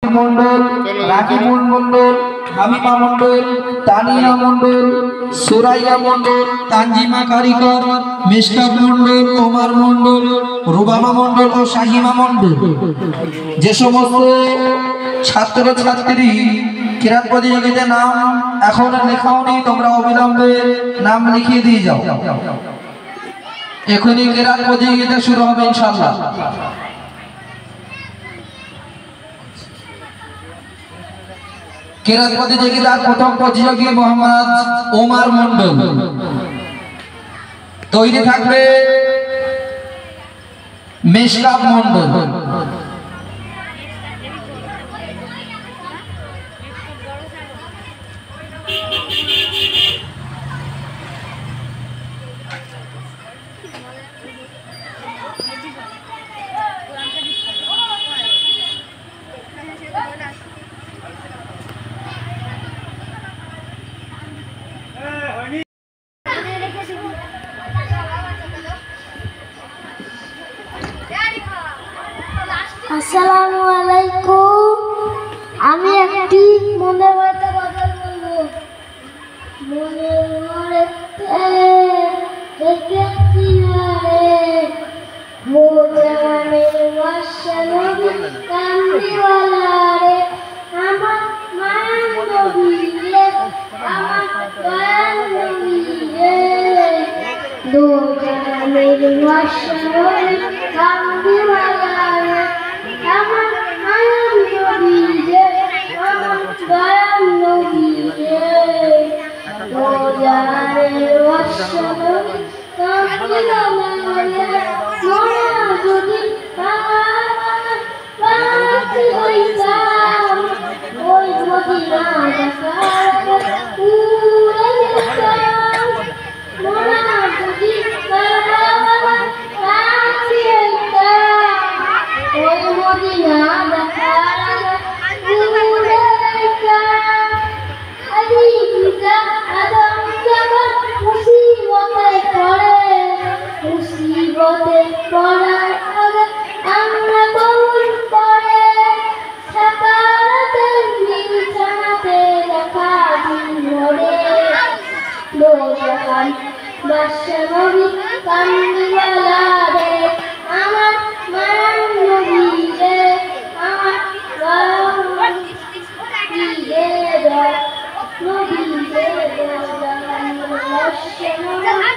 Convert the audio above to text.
মন্ডল, রাকিবুল মন্ডল, হামিমা মন্ডল, তানিয়া মন্ডল, সুরাইয়া মন্ডল, তানজিমা কারিকর, মিশকাত মন্ডল, ওমর মন্ডল, রুবামা মন্ডল ও শাহিমা মন্ডল। যে সমস্ত ছাত্র ছাত্রী কিরাত প্রতিযোগিতার নাম এখন লেখাওনি, তোমরা অবিলম্বে নাম লিখিয়ে দিয়ে যাও। এখনই কিরাত প্রতিযোগিতা শুরু হবে ইনশাআল্লাহ। কিরাত প্রতিযোগিতার প্রথম প্রতিযোগী মোহাম্মদ ওমর মন্ডল। তৈরি থাকবে মিশকাত মন্ডল। আসসালামু আলাইকুম। আমি একটি মনের কথা বলবো। মনের মরেতে দেখেছি রে মোজানের মাশাআল্লাহ কান্দিওয়ালা রে আমার মায়ার নবী রে আমার দয়াল নবী রে মোজানের মাশাআল্লাহ কান্দিওয়ালা রে আমার মায়ার নবী রে আমার দয়াল নবী রে মোজানের মাশাআল্লাহ কান্দিওয়ালা রে মোরা যদি পাগল হইতাম ওই মদিনা দেখার উড়ে যেতাম। মোরা যদি পাগল হইতাম ওই মদিনা দেখার উড়ে যেতাম। আদি পিতা আদম যখন মুসিবতে পড়ে, মুসিবতে পড়ার আগে আমরা কবুল করে সাকারাতের বিছানাতে রাখা দিনরে দোজাহান বাদশা নবী কান্দিওয়ালা রে আমার মায়ার নবী রে আমার দয়াল নবী রে নবী রে দোজাহান বাদশা নবী